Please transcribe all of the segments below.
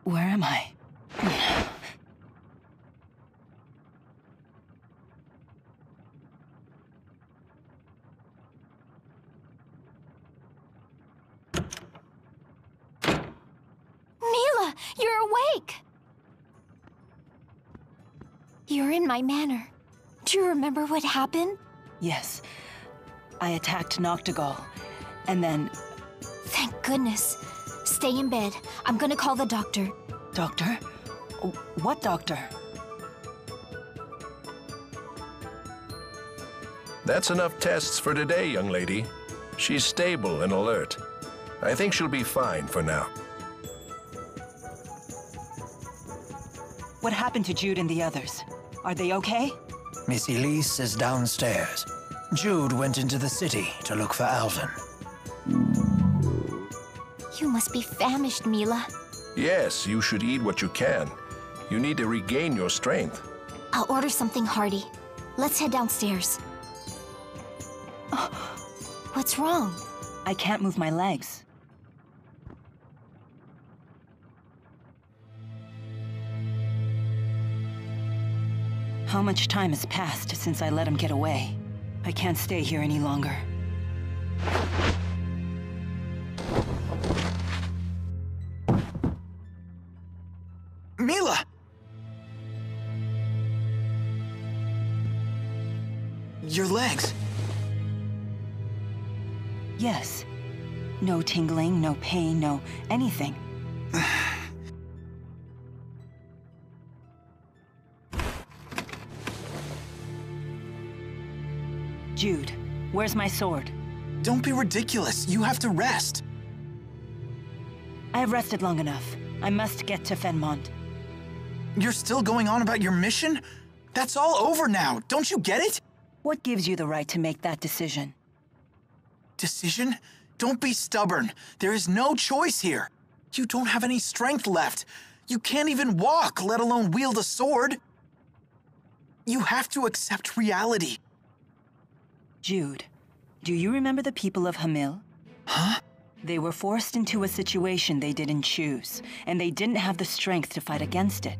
Where am I? Mila, you're awake! You're in my manor. Do you remember what happened? Yes. I attacked Noctigal, and then... Thank goodness. Stay in bed. I'm gonna call the doctor. Doctor? What doctor? That's enough tests for today, young lady. She's stable and alert. I think she'll be fine for now. What happened to Jude and the others? Are they okay? Miss Elise is downstairs. Jude went into the city to look for Alvin. You must be famished, Mila. Yes, you should eat what you can. You need to regain your strength. I'll order something hearty. Let's head downstairs. What's wrong? I can't move my legs. How much time has passed since I let him get away? I can't stay here any longer. Mila! Your legs. Yes. No tingling, no pain, no anything. Jude, where's my sword? Don't be ridiculous. You have to rest. I have rested long enough. I must get to Fenmont. You're still going on about your mission? That's all over now. Don't you get it? What gives you the right to make that decision? Decision? Don't be stubborn. There is no choice here. You don't have any strength left. You can't even walk, let alone wield a sword. You have to accept reality. Jude, do you remember the people of Hamil? Huh? They were forced into a situation they didn't choose, and they didn't have the strength to fight against it.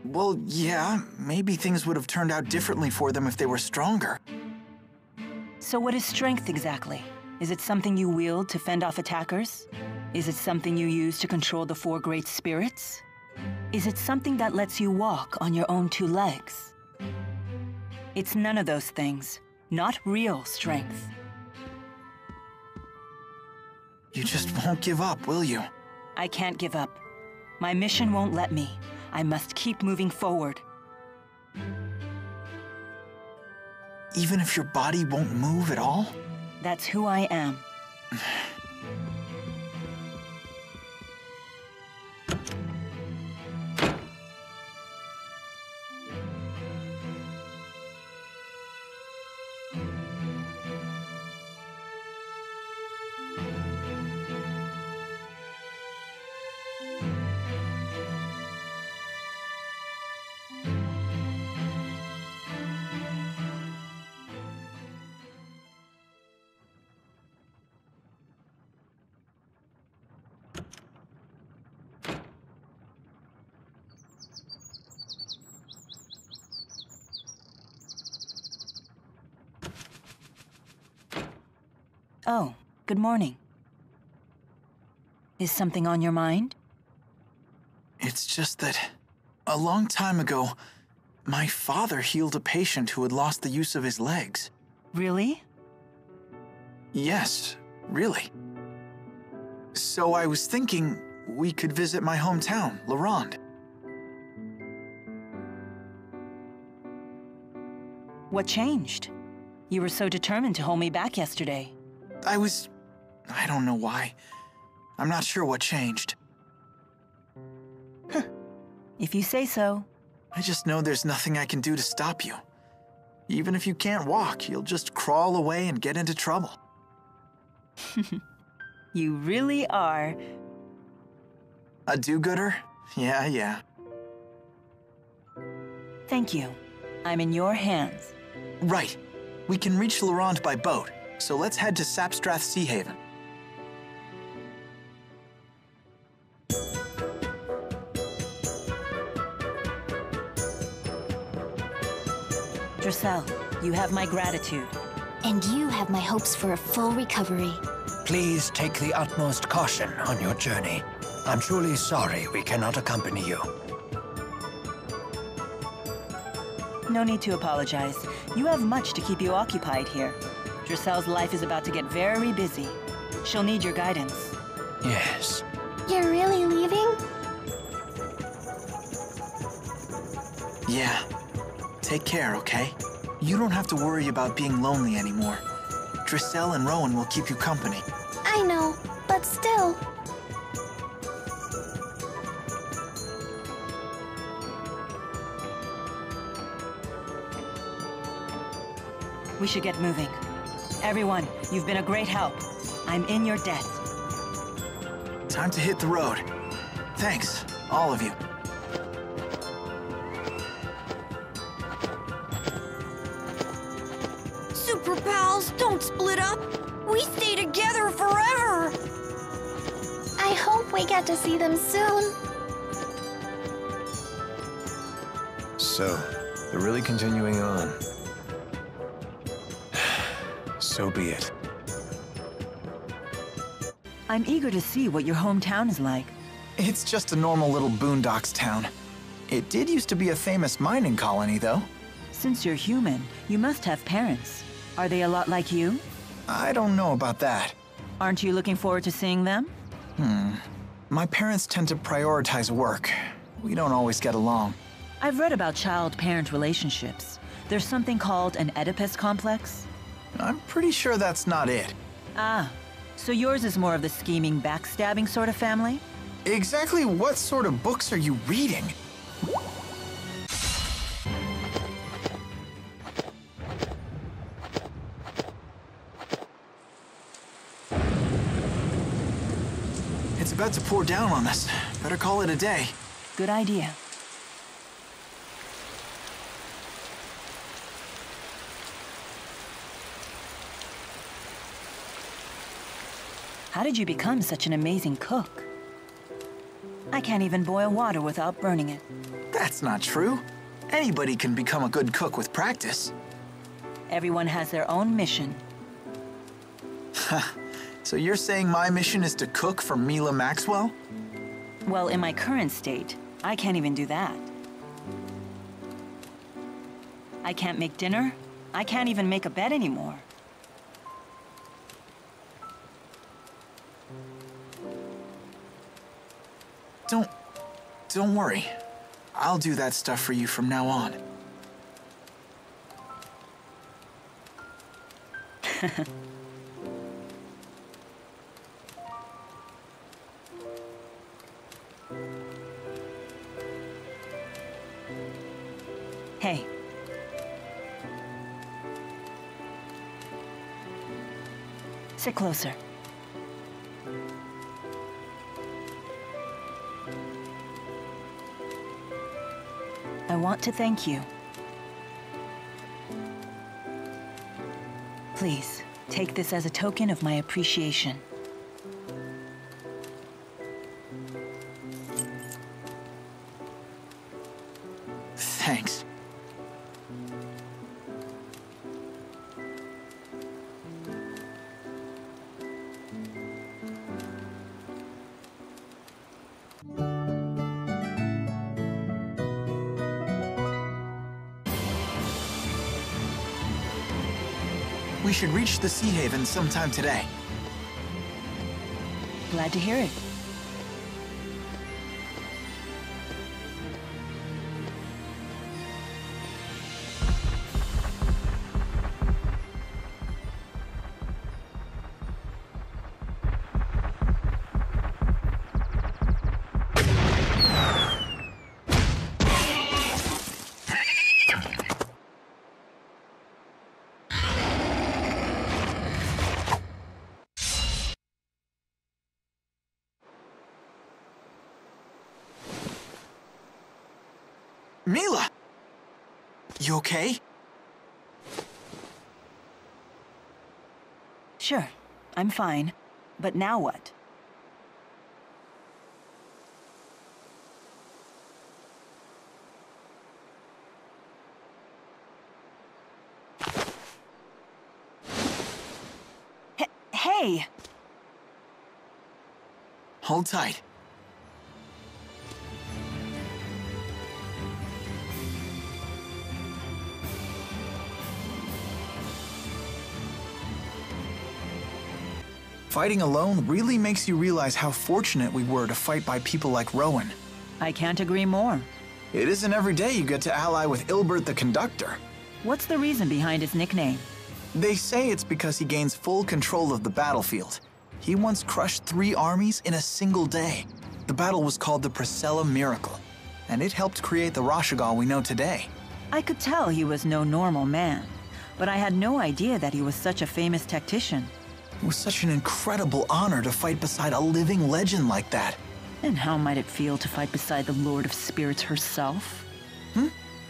Well, yeah, maybe things would have turned out differently for them if they were stronger. So what is strength exactly? Is it something you wield to fend off attackers? Is it something you use to control the four great spirits? Is it something that lets you walk on your own two legs? It's none of those things. Not real strength. You just won't give up, will you? I can't give up. My mission won't let me. I must keep moving forward. Even if your body won't move at all? That's who I am. Oh, good morning. Is something on your mind? It's just that a long time ago, my father healed a patient who had lost the use of his legs. Really? Yes, really. So I was thinking we could visit my hometown, Laronde. What changed? You were so determined to hold me back yesterday. I don't know why. I'm not sure what changed. If you say so. I just know there's nothing I can do to stop you. Even if you can't walk, you'll just crawl away and get into trouble. You really are. A do-gooder? Yeah. Thank you. I'm in your hands. Right. We can reach Laronde by boat, so let's head to Sapstrath Sea Haven. Drissel, you have my gratitude. And you have my hopes for a full recovery. Please take the utmost caution on your journey. I'm truly sorry we cannot accompany you. No need to apologize. You have much to keep you occupied here. Drissel's life is about to get very busy. She'll need your guidance. Yes. You're really leaving? Yeah. Take care, okay? You don't have to worry about being lonely anymore. Drissel and Rowan will keep you company. I know, but still. We should get moving. Everyone, you've been a great help. I'm in your debt. Time to hit the road. Thanks, all of you. Super pals, don't split up. We stay together forever. I hope we get to see them soon. So, they're really continuing on. So be it. I'm eager to see what your hometown is like. It's just a normal little boondocks town. It did used to be a famous mining colony, though. Since you're human, you must have parents. Are they a lot like you? I don't know about that. Aren't you looking forward to seeing them? My parents tend to prioritize work. We don't always get along. I've read about child-parent relationships. There's something called an Oedipus complex. I'm pretty sure that's not it. Ah, so yours is more of the scheming, backstabbing sort of family? Exactly what sort of books are you reading? It's about to pour down on us. Better call it a day. Good idea. How did you become such an amazing cook? I can't even boil water without burning it. That's not true. Anybody can become a good cook with practice. Everyone has their own mission. So you're saying my mission is to cook for Mila Maxwell? Well, in my current state, I can't even do that. I can't make dinner. I can't even make a bed anymore. Don't worry. I'll do that stuff for you from now on. Hey. Sit closer. I want to thank you. Please, take this as a token of my appreciation. Thanks. We should reach the Sea Haven sometime today. Glad to hear it. Mila! You okay? Sure, I'm fine. But now what? way! Hold tight. Fighting alone really makes you realize how fortunate we were to fight by people like Rowan. I can't agree more. It isn't every day you get to ally with Ilbert the Conductor. What's the reason behind his nickname? They say it's because he gains full control of the battlefield. He once crushed 3 armies in a single day. The battle was called the Priscilla Miracle, and it helped create the Rashagal we know today. I could tell he was no normal man, but I had no idea that he was such a famous tactician. It was such an incredible honor to fight beside a living legend like that. And how might it feel to fight beside the Lord of Spirits herself?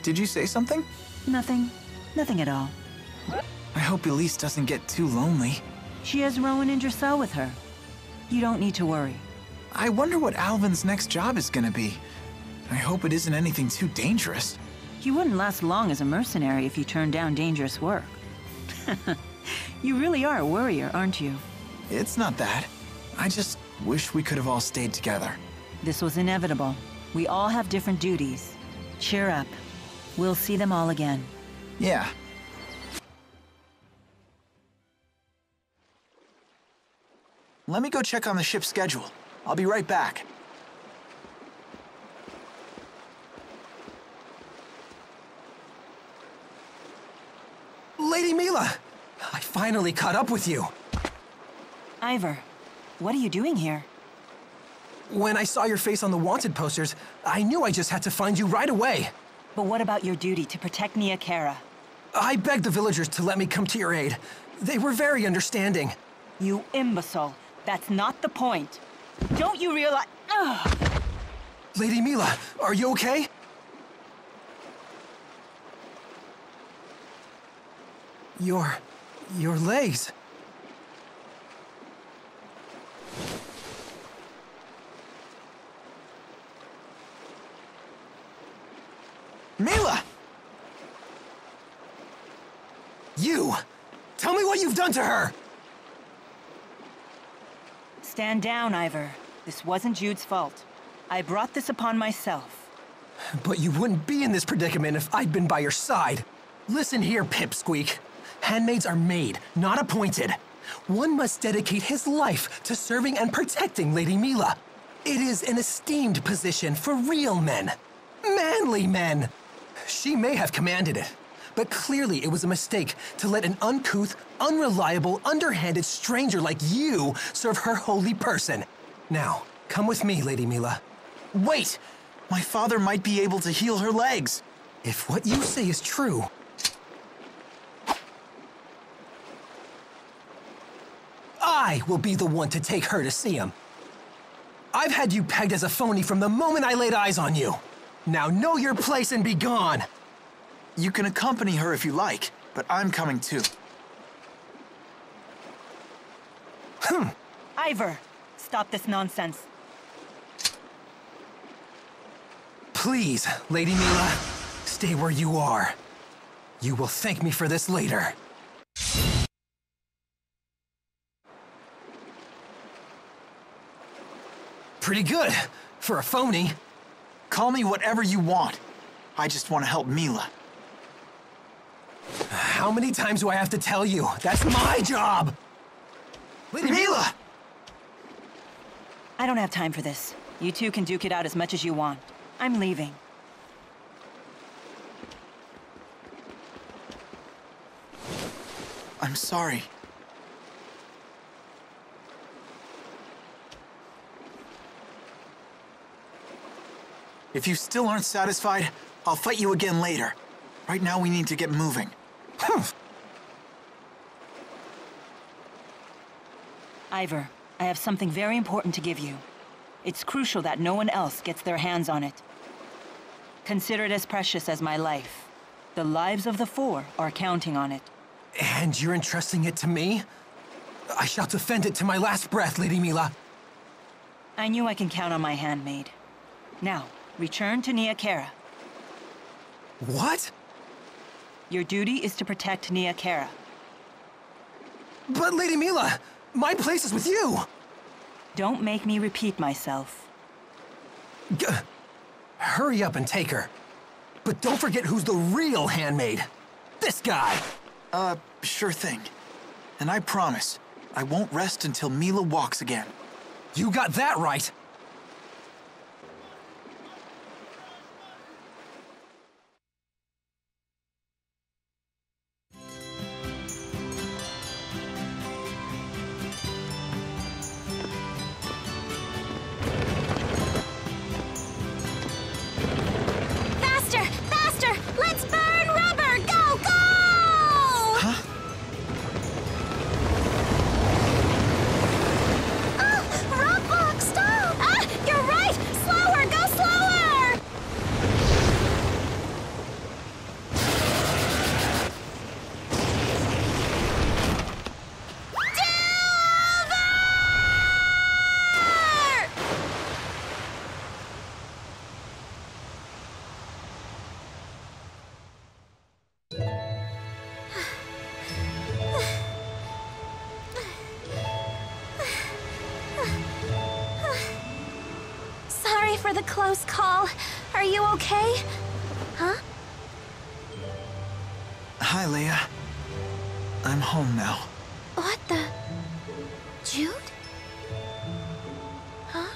Did you say something? Nothing. Nothing at all. I hope Elise doesn't get too lonely. She has Rowan in Dressel with her. You don't need to worry. I wonder what Alvin's next job is gonna be. I hope it isn't anything too dangerous. You wouldn't last long as a mercenary if you turned down dangerous work. You really are a warrior, aren't you? It's not that. I just wish we could have all stayed together. This was inevitable. We all have different duties. Cheer up. We'll see them all again. Yeah. Let me go check on the ship's schedule. I'll be right back. Lady Mila! I finally caught up with you. Ivor, what are you doing here? When I saw your face on the wanted posters, I knew I just had to find you right away. But what about your duty to protect Nia Kara? I begged the villagers to let me come to your aid. They were very understanding. You imbecile. That's not the point. Don't you realize— Ugh! Lady Mila, are you okay? Your legs. Mila! You! Tell me what you've done to her! Stand down, Ivor. This wasn't Jude's fault. I brought this upon myself. But you wouldn't be in this predicament if I'd been by your side. Listen here, Pipsqueak. Handmaids are made, not appointed. One must dedicate his life to serving and protecting Lady Mila. It is an esteemed position for real men. Manly men. She may have commanded it, but clearly it was a mistake to let an uncouth, unreliable, underhanded stranger like you serve her holy person. Now, come with me, Lady Mila. Wait! My father might be able to heal her legs. If what you say is true, I will be the one to take her to see him. I've had you pegged as a phony from the moment I laid eyes on you. Now know your place and be gone. You can accompany her if you like, but I'm coming too. Ivor, stop this nonsense. Please, Lady Mila, stay where you are. You will thank me for this later. Pretty good, for a phony. Call me whatever you want. I just want to help Mila. How many times do I have to tell you? That's my job! Lady Mila! I don't have time for this. You two can duke it out as much as you want. I'm leaving. I'm sorry. If you still aren't satisfied, I'll fight you again later. Right now we need to get moving. Ivor, I have something very important to give you. It's crucial that no one else gets their hands on it. Consider it as precious as my life. The lives of the four are counting on it. And you're entrusting it to me? I shall defend it to my last breath, Lady Mila. I knew I can count on my handmaid. Now, return to Nia Kara. What? Your duty is to protect Nia Kara. But Lady Mila, My place is with you! Don't make me repeat myself. Hurry up and take her. But don't forget who's the real handmaid. This guy! Sure thing. And I promise, I won't rest until Mila walks again. You got that right! Faster! Faster! Let's burn rubber! Go! Go! Huh? Rockbox, stop! Ah, you're right! Slower! Go slower! Delver! Sorry for the close call. Are you okay? Huh? Hi, Leia. I'm home now. What the? Jude? Huh?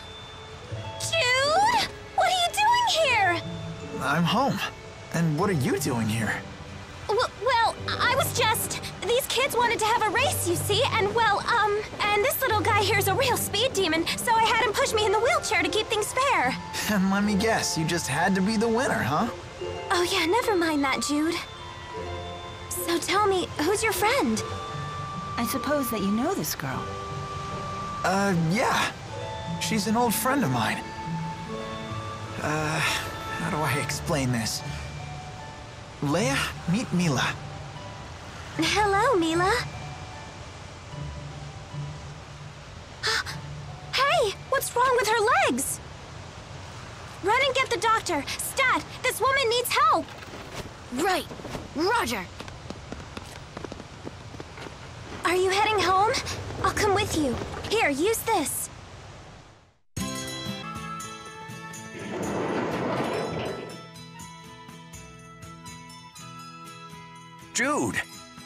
Jude? What are you doing here? I'm home. And what are you doing here? Well, I was just... These kids wanted to have a race, you see, and and this little guy here's a real speed demon, so I had him push me in the wheelchair to keep things fair. And let me guess, you just had to be the winner, huh? Oh yeah, never mind that, Jude. So tell me, who's your friend? I suppose that you know this girl. Yeah. She's an old friend of mine. How do I explain this? Leia, meet Mila. Hello, Mila. Hey, what's wrong with her legs? Run and get the doctor. Stat, this woman needs help. Right. Roger. Are you heading home? I'll come with you. Here, use this. Jude,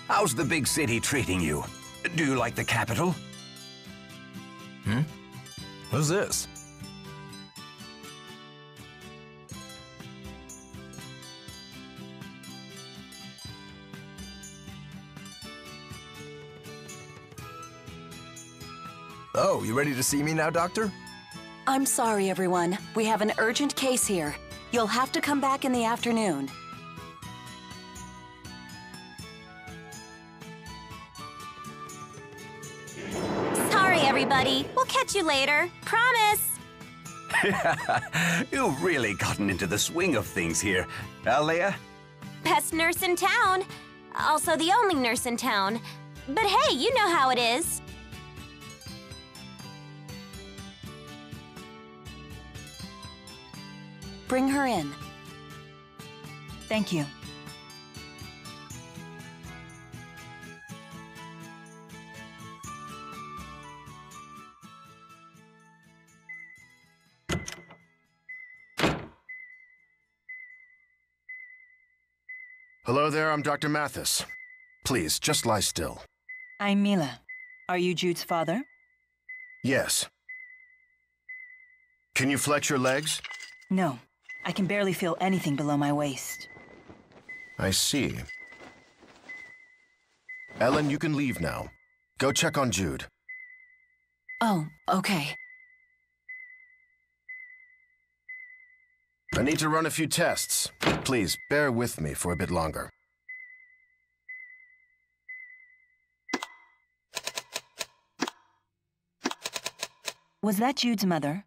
how's the big city treating you? Do you like the capital? Who's this? Oh, you ready to see me now, Doctor? I'm sorry, everyone. We have an urgent case here. You'll have to come back in the afternoon. Sorry, everybody. We'll catch you later. Promise. You've really gotten into the swing of things here, Leia? Best nurse in town. Also the only nurse in town. But hey, you know how it is. Bring her in. Thank you. Hello there, I'm Dr. Mathis. Please, just lie still. I'm Mila. Are you Jude's father? Yes. Can you flex your legs? No. I can barely feel anything below my waist. I see. Ellen, you can leave now. Go check on Jude. Oh, okay. I need to run a few tests. Please, bear with me for a bit longer. Was that Jude's mother?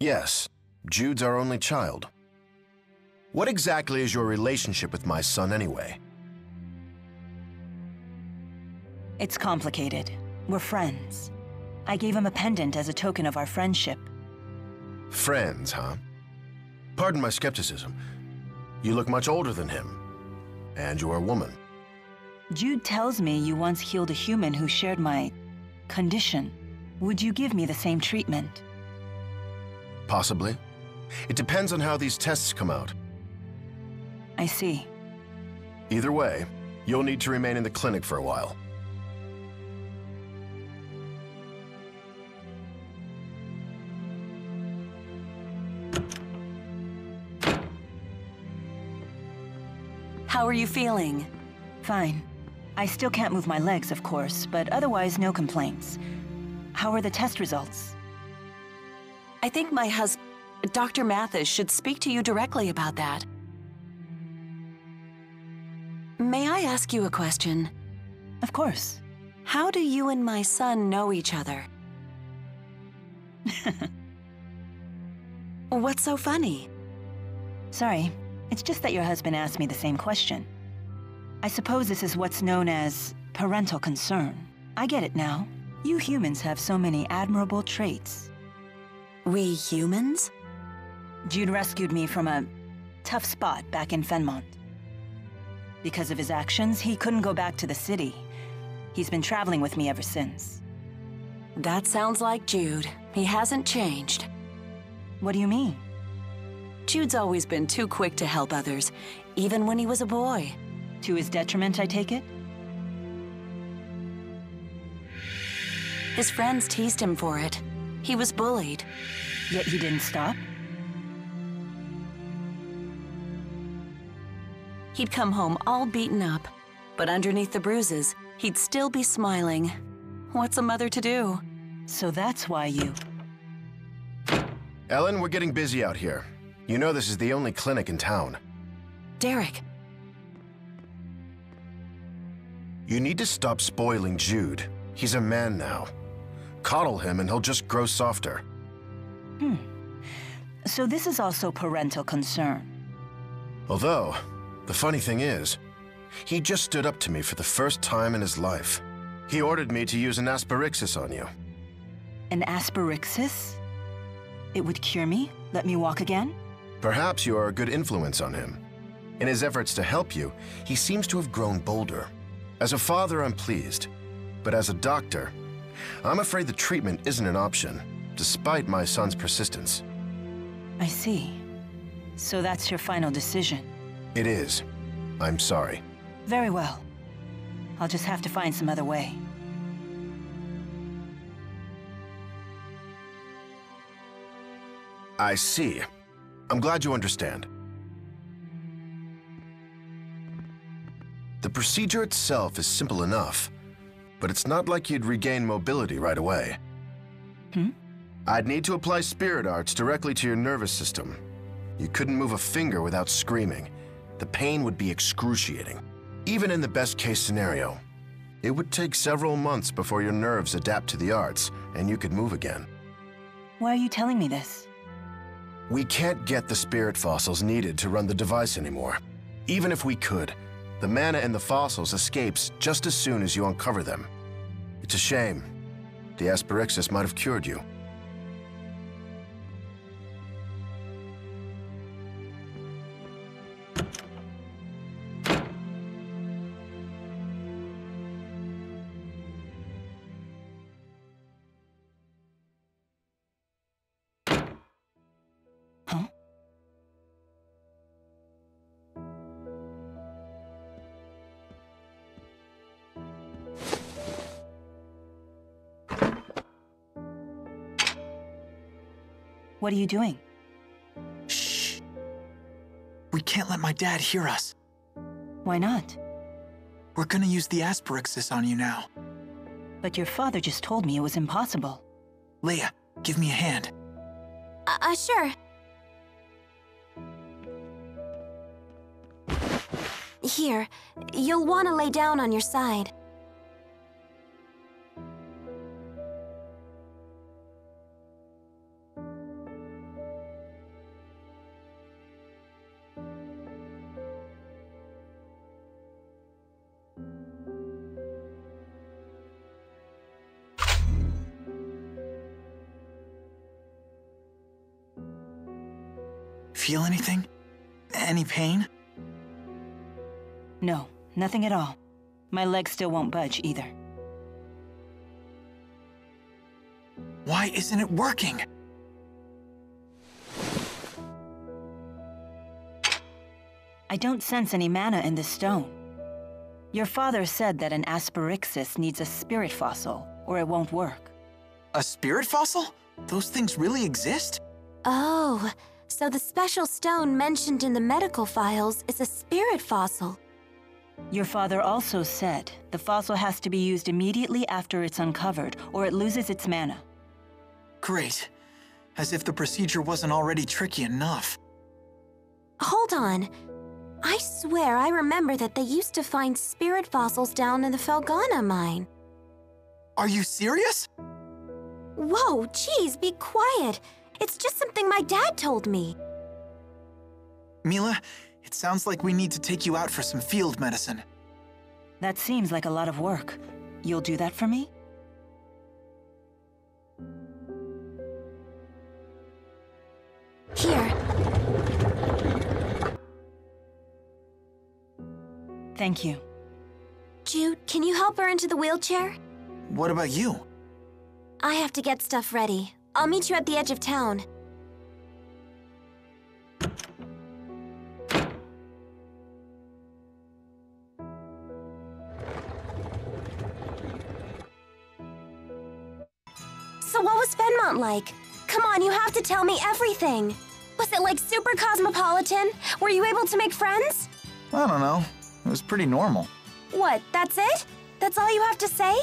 Yes, Jude's our only child. What exactly is your relationship with my son anyway? It's complicated. We're friends. I gave him a pendant as a token of our friendship. Friends, huh? Pardon my skepticism. You look much older than him. And you're a woman. Jude tells me you once healed a human who shared my condition, would you give me the same treatment? Possibly. It depends on how these tests come out. I see. Either way, you'll need to remain in the clinic for a while. How are you feeling? Fine. I still can't move my legs, of course, but otherwise no complaints. How are the test results? I think my Dr. Mathis should speak to you directly about that. May I ask you a question? Of course. How do you and my son know each other? What's so funny? Sorry, it's just that your husband asked me the same question. I suppose this is what's known as parental concern. I get it now. You humans have so many admirable traits. We humans? Jude rescued me from a tough spot back in Fenmont. Because of his actions, he couldn't go back to the city. He's been traveling with me ever since. That sounds like Jude. He hasn't changed. What do you mean? Jude's always been too quick to help others, even when he was a boy. To his detriment, I take it? His friends teased him for it. He was bullied. Yet he didn't stop? He'd come home all beaten up, but underneath the bruises, he'd still be smiling. What's a mother to do? So that's why you... Ellen, we're getting busy out here. You know this is the only clinic in town. Derek. You need to stop spoiling Jude. He's a man now. Coddle him and he'll just grow softer. So this is also parental concern. Although, the funny thing is, he just stood up to me for the first time in his life. He ordered me to use an asperixis on you. An asperixis? It would cure me? Let me walk again? Perhaps you are a good influence on him. In his efforts to help you, he seems to have grown bolder. As a father, I'm pleased. But as a doctor, I'm afraid the treatment isn't an option, despite my son's persistence. I see. So that's your final decision? It is. I'm sorry. Very well. I'll just have to find some other way. I see. I'm glad you understand. The procedure itself is simple enough, but it's not like you'd regain mobility right away. I'd need to apply spirit arts directly to your nervous system. You couldn't move a finger without screaming. The pain would be excruciating. Even in the best-case scenario, it would take several months before your nerves adapt to the arts and you could move again. Why are you telling me this? We can't get the spirit fossils needed to run the device anymore. Even if we could, the mana in the fossils escapes just as soon as you uncover them. It's a shame. The asperixis might have cured you. Huh? What are you doing? Shh. We can't let my dad hear us. Why not? We're gonna use the asperixis on you now. But your father just told me it was impossible. Leia, give me a hand. Sure. Here, you'll want to lay down on your side. Feel anything? Any pain? No, nothing at all. My legs still won't budge either. Why isn't it working? I don't sense any mana in this stone. Your father said that an Asperixis needs a spirit fossil, or it won't work. A spirit fossil? Those things really exist? Oh, so the special stone mentioned in the medical files is a spirit fossil. Your father also said the fossil has to be used immediately after it's uncovered, or it loses its mana. Great. As if the procedure wasn't already tricky enough. Hold on. I swear I remember that they used to find spirit fossils down in the Felgana mine. Are you serious? Whoa, geez, be quiet. It's just something my dad told me. Mila, it sounds like we need to take you out for some field medicine. That seems like a lot of work. You'll do that for me? Here. Thank you. Jude, can you help her into the wheelchair? What about you? I have to get stuff ready. I'll meet you at the edge of town. So what was Fenmont like? Come on, you have to tell me everything. Was it like super cosmopolitan? Were you able to make friends? I don't know. It was pretty normal. What, that's it? That's all you have to say?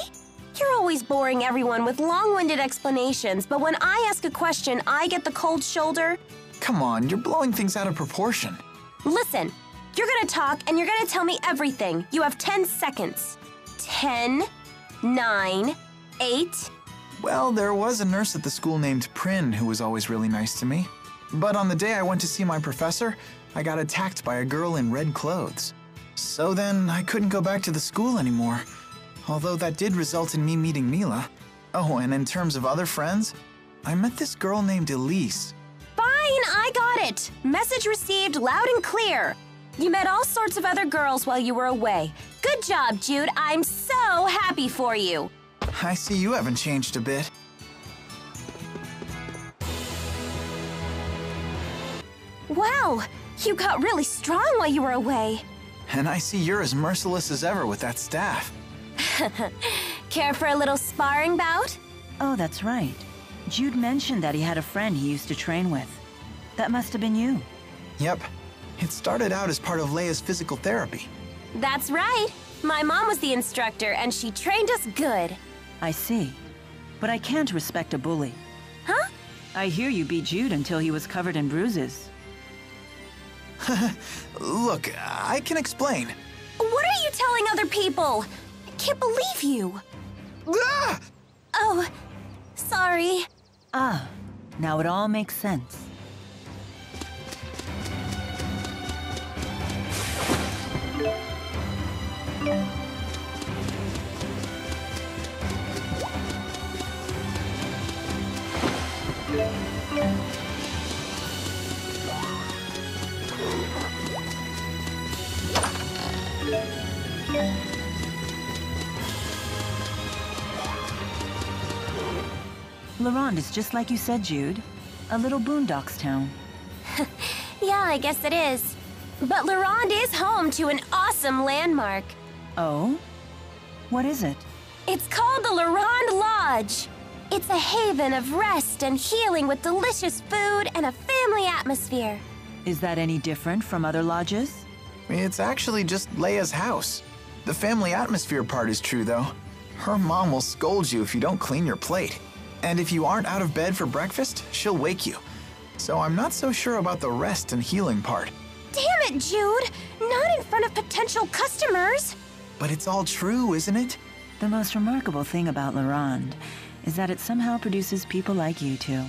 You're always boring everyone with long-winded explanations, but when I ask a question, I get the cold shoulder. Come on, you're blowing things out of proportion. Listen, you're gonna talk and you're gonna tell me everything. You have 10 seconds. 10, 9, 8... Well, there was a nurse at the school named Prin who was always really nice to me. But on the day I went to see my professor, I got attacked by a girl in red clothes. So then, I couldn't go back to the school anymore. Although that did result in me meeting Mila. Oh, and in terms of other friends, I met this girl named Elise. Fine, I got it. Message received loud and clear. You met all sorts of other girls while you were away. Good job, Jude. I'm so happy for you. I see you haven't changed a bit. Wow, you got really strong while you were away. And I see you're as merciless as ever with that staff. Care for a little sparring bout? Oh, that's right. Jude mentioned that he had a friend he used to train with. That must have been you. Yep. It started out as part of Leia's physical therapy. That's right. My mom was the instructor, and she trained us good. I see. But I can't respect a bully. Huh? I hear you beat Jude until he was covered in bruises. Look, I can explain. What are you telling other people? I can't believe you. Ah! Oh, sorry. Ah, now it all makes sense. Laurent is just like you said, Jude. A little boondocks town. Yeah, I guess it is. But Laurent is home to an awesome landmark. Oh? What is it? It's called the Laurent Lodge. It's a haven of rest and healing with delicious food and a family atmosphere. Is that any different from other lodges? It's actually just Leia's house. The family atmosphere part is true, though. Her mom will scold you if you don't clean your plate. And if you aren't out of bed for breakfast, she'll wake you. So I'm not so sure about the rest and healing part. Damn it, Jude! Not in front of potential customers! But it's all true, isn't it? The most remarkable thing about Laurent is that it somehow produces people like you two.